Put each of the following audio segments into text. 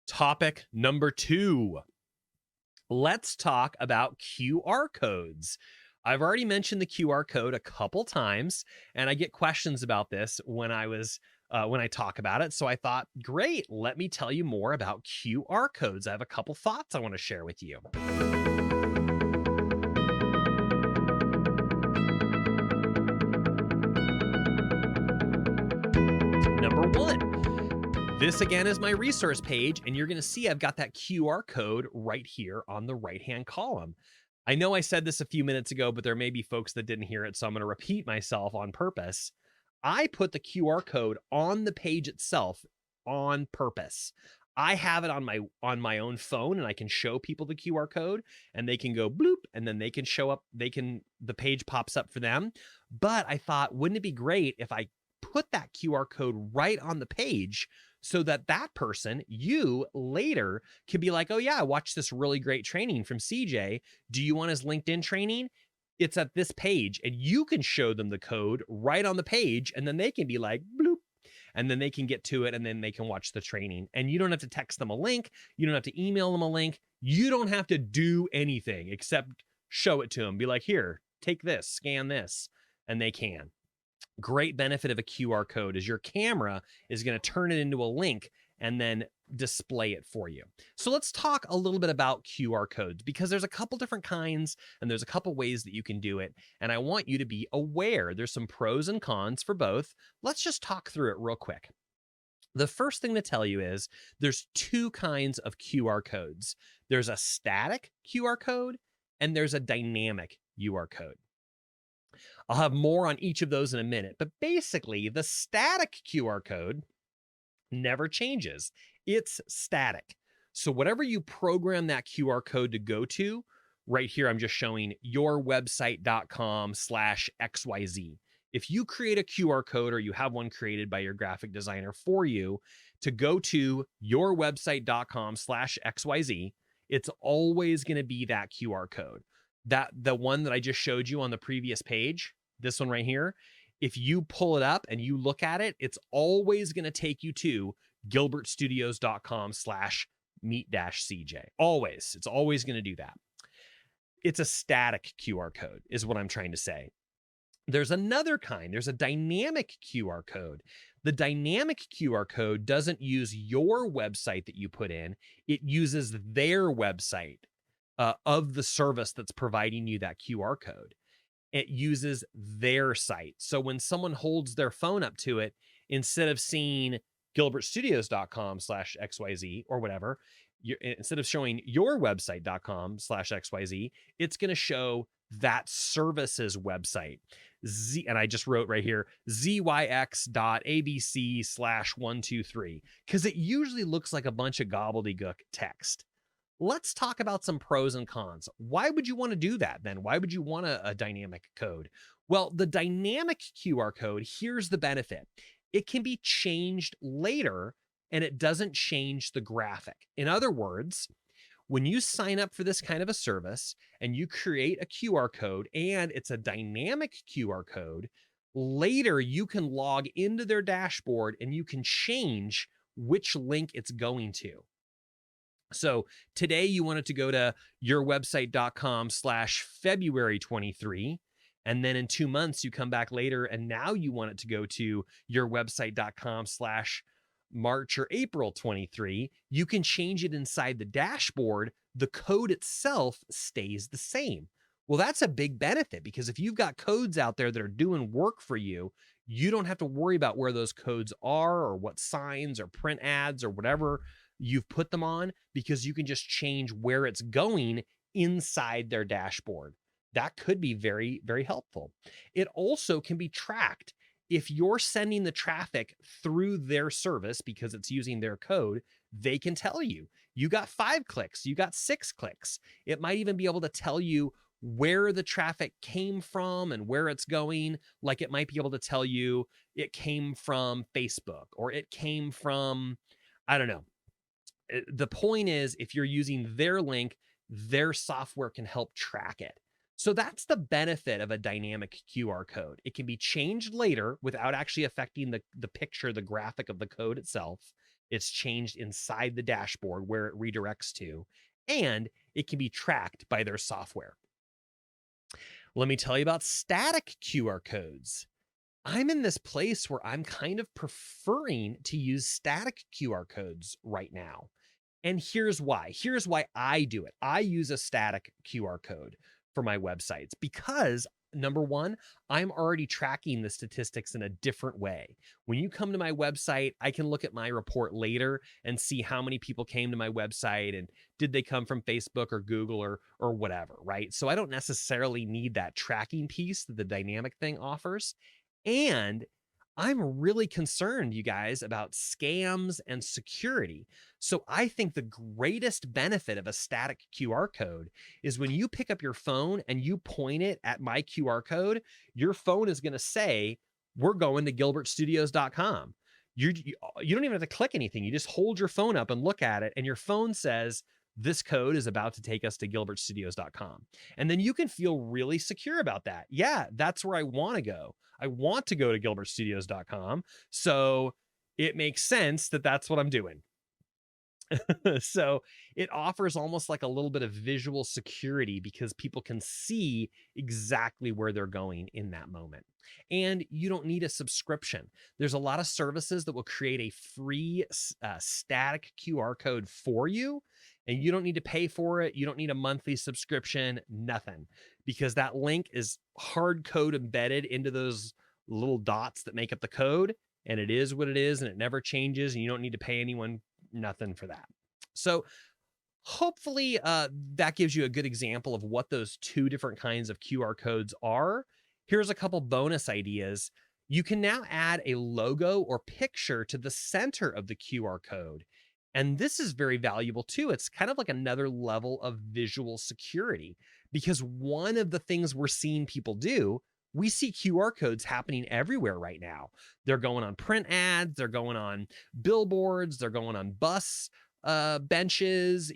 Topic number 2. Let's talk about QR codes. I've already mentioned the QR code a couple times, and I get questions about this when I talk about it. So I thought, great, let me tell you more about QR codes. I have a couple thoughts I want to share with you. Number 1. This again is my resource page, and you're going to see I've got that QR code right here on the right-hand column. I know I said this a few minutes ago, but there may be folks that didn't hear it, so I'm going to repeat myself on purpose. I put the QR code on the page itself on purpose. I have it on my own phone, and I can show people the QR code, and they can go bloop, and then they can show up. The page pops up for them. But I thought, wouldn't it be great if I put that QR code right on the page so that that person, you later, can be like, oh yeah, I watched this really great training from CJ. Do you want his LinkedIn training? It's at this page, and you can show them the code right on the page, and then they can be like, bloop, and then they can get to it, and then they can watch the training. And you don't have to text them a link. You don't have to email them a link. You don't have to do anything except show it to them. Be like, here, take this, scan this, and they can. Great benefit of a QR code is your camera is going to turn it into a link and then display it for you. So let's talk a little bit about QR codes, because there's a couple different kinds and there's a couple ways that you can do it. And I want you to be aware. There's some pros and cons for both. Let's just talk through it real quick. The first thing to tell you is there's two kinds of QR codes. There's a static QR code and there's a dynamic QR code. I'll have more on each of those in a minute, but basically the static QR code never changes. It's static. So whatever you program that QR code to go to, right here, I'm just showing yourwebsite.com/XYZ. If you create a QR code or you have one created by your graphic designer for you to go to yourwebsite.com/XYZ, it's always going to be that QR code. The one that I just showed you on the previous page, this one right here, if you pull it up and you look at it, it's always going to take you to gilbertstudios.com/meet-cj. Always. It's always going to do that. It's a static QR code is what I'm trying to say. There's another kind. There's a dynamic QR code. The dynamic QR code doesn't use your website that you put in. It uses their website of the service that's providing you that QR code. It uses their site. So when someone holds their phone up to it, instead of seeing gilbertstudios.com/XYZ or whatever, instead of showing yourwebsite.com/XYZ, it's going to show that service's website. And I just wrote right here, zyx.abc/123, because it usually looks like a bunch of gobbledygook text. Let's talk about some pros and cons. Why would you want to do that then? Why would you want a dynamic code? Well, the dynamic QR code, here's the benefit. It can be changed later and it doesn't change the graphic. In other words, when you sign up for this kind of a service and you create a QR code and it's a dynamic QR code, later you can log into their dashboard and you can change which link it's going to. So today you want it to go to yourwebsite.com/February23. And then in 2 months, you come back later and now you want it to go to yourwebsite.com/March or April 23. You can change it inside the dashboard. The code itself stays the same. Well, that's a big benefit, because if you've got codes out there that are doing work for you, you don't have to worry about where those codes are or what signs or print ads or whatever you've put them on, because you can just change where it's going inside their dashboard. That could be very, very helpful. It also can be tracked. If you're sending the traffic through their service because it's using their code, they can tell you, you got 5 clicks, you got 6 clicks. It might even be able to tell you where the traffic came from and where it's going. Like it might be able to tell you it came from Facebook or it came from, I don't know. The point is, if you're using their link, their software can help track it. So that's the benefit of a dynamic QR code. It can be changed later without actually affecting the picture, the graphic of the code itself. It's changed inside the dashboard where it redirects to, and it can be tracked by their software. Let me tell you about static QR codes. I'm in this place where I'm kind of preferring to use static QR codes right now. And here's why. Here's why I do it. I use a static QR code for my websites because number one, I'm already tracking the statistics in a different way. When you come to my website, I can look at my report later and see how many people came to my website and did they come from Facebook or Google or whatever, right? So I don't necessarily need that tracking piece that the dynamic thing offers. And I'm really concerned, you guys, about scams and security. So I think the greatest benefit of a static QR code is when you pick up your phone and you point it at my QR code, your phone is going to say, we're going to gilbertstudios.com. You don't even have to click anything. You just hold your phone up and look at it, and your phone says, this code is about to take us to gilbertstudios.com. And then you can feel really secure about that. Yeah, that's where I want to go. I want to go to gilbertstudios.com. So it makes sense that that's what I'm doing. So it offers almost like a little bit of visual security because people can see exactly where they're going in that moment. And you don't need a subscription. There's a lot of services that will create a free static QR code for you, and you don't need to pay for it. You don't need a monthly subscription, nothing, because that link is hard code embedded into those little dots that make up the code. And it is what it is, and it never changes, and you don't need to pay anyone nothing for that. So hopefully that gives you a good example of what those two different kinds of QR codes are. Here's a couple bonus ideas. You can now add a logo or picture to the center of the QR code. And this is very valuable too. It's kind of like another level of visual security, because one of the things we're seeing people do, we see QR codes happening everywhere right now. They're going on print ads, they're going on billboards, they're going on bus benches,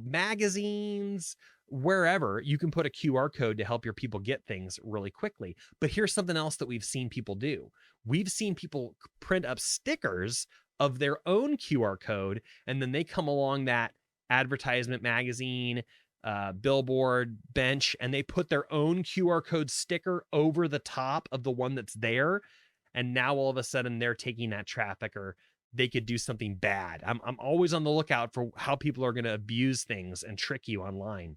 magazines, wherever. You can put a QR code to help your people get things really quickly. But here's something else that we've seen people do. We've seen people print up stickers of their own QR code, and then they come along that advertisement, magazine, billboard, bench, and they put their own QR code sticker over the top of the one that's there. And now all of a sudden they're taking that traffic, or they could do something bad. I'm always on the lookout for how people are going to abuse things and trick you online.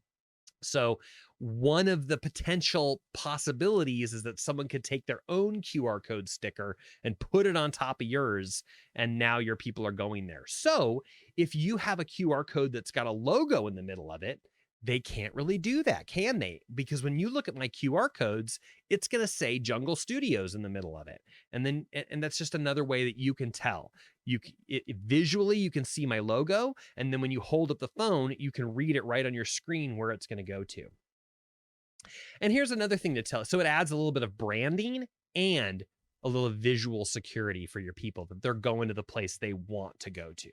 So one of the potential possibilities is that someone could take their own QR code sticker and put it on top of yours, and now your people are going there. So if you have a QR code that's got a logo in the middle of it, they can't really do that, can they? Because when you look at my QR codes, it's going to say Jungle Studios in the middle of it. And that's just another way that you can tell. Visually, you can see my logo. And then when you hold up the phone, you can read it right on your screen where it's going to go to. And here's another thing to tell. So it adds a little bit of branding and a little visual security for your people, that they're going to the place they want to go to.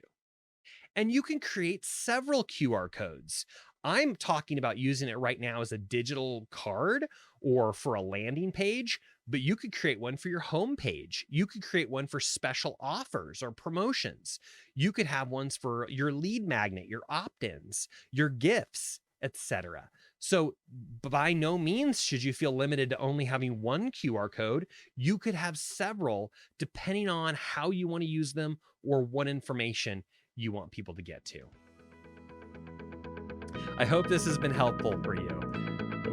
And you can create several QR codes. I'm talking about using it right now as a digital card or for a landing page, but you could create one for your home page. You could create one for special offers or promotions. You could have ones for your lead magnet, your opt-ins, your gifts, etc. So by no means should you feel limited to only having one QR code. You could have several depending on how you want to use them or what information you want people to get to. I hope this has been helpful for you.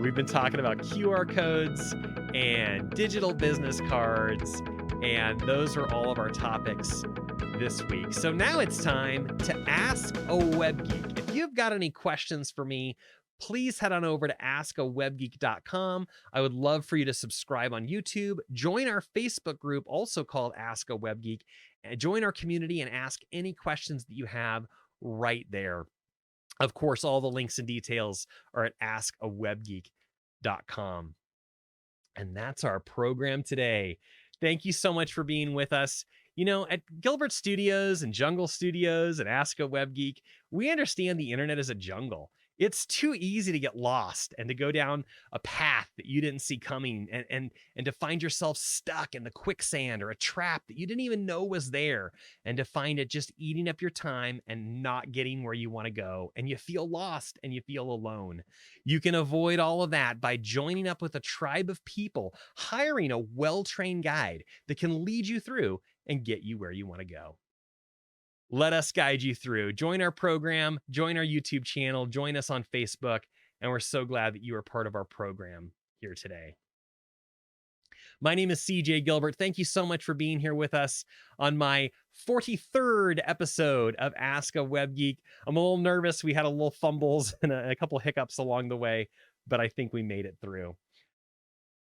We've been talking about QR codes and digital business cards, and those are all of our topics this week. So now it's time to Ask a Web Geek. If you've got any questions for me, please head on over to askawebgeek.com. I would love for you to subscribe on YouTube, join our Facebook group, also called Ask a Web Geek, and join our community and ask any questions that you have right there. Of course, all the links and details are at askawebgeek.com. And that's our program today. Thank you so much for being with us. At Gilbert Studios and Jungle Studios and Ask a Web Geek, we understand the internet is a jungle. It's too easy to get lost and to go down a path that you didn't see coming and to find yourself stuck in the quicksand or a trap that you didn't even know was there and to find it just eating up your time and not getting where you want to go and you feel lost and you feel alone. You can avoid all of that by joining up with a tribe of people, hiring a well-trained guide that can lead you through and get you where you want to go. Let us guide you through. Join our program, join our YouTube channel, join us on Facebook, and we're so glad that you are part of our program here today. My name is CJ Gilbert. Thank you so much for being here with us on my 43rd episode of Ask A Web Geek. I'm a little nervous. We had a little fumbles and a couple hiccups along the way, but I think we made it through.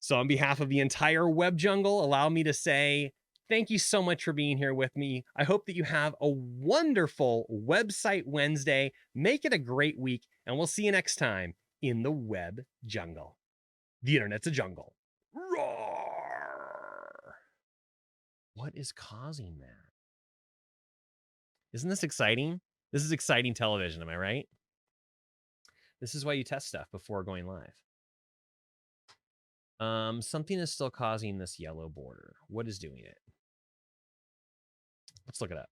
So on behalf of the entire web jungle, allow me to say thank you so much for being here with me. I hope that you have a wonderful Website Wednesday. Make it a great week, and we'll see you next time in the web jungle. The internet's a jungle. Roar! What is causing that? Isn't this exciting? This is exciting television, am I right? This is why you test stuff before going live. Something is still causing this yellow border. What is doing it? Let's look it up.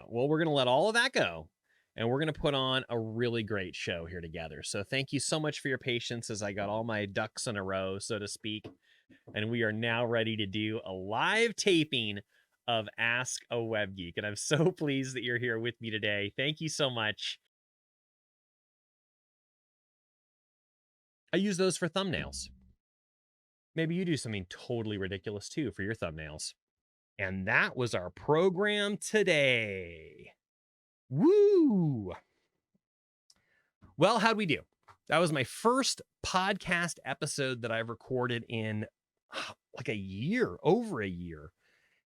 Well, we're going to let all of that go, and we're going to put on a really great show here together. So thank you so much for your patience as I got all my ducks in a row, so to speak. And we are now ready to do a live taping of Ask a Web Geek. And I'm so pleased that you're here with me today. Thank you so much. I use those for thumbnails. Maybe you do something totally ridiculous too for your thumbnails. And that was our program today. Woo! Well, how'd we do? That was my first podcast episode that I've recorded in like a year, over a year.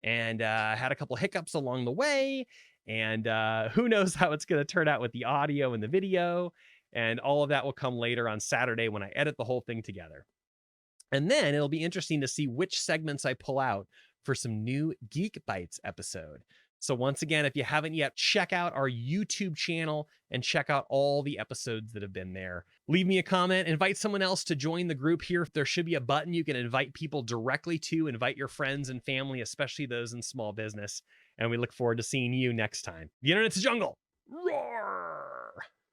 And I had a couple hiccups along the way. And who knows how it's going to turn out with the audio and the video. And all of that will come later on Saturday when I edit the whole thing together. And then it'll be interesting to see which segments I pull out for some new Geek Bytes episode. So once again, if you haven't yet, check out our YouTube channel and check out all the episodes that have been there. Leave me a comment, invite someone else to join the group here. There should be a button you can invite people directly to, invite your friends and family, especially those in small business. And we look forward to seeing you next time. The internet's a jungle. Roar!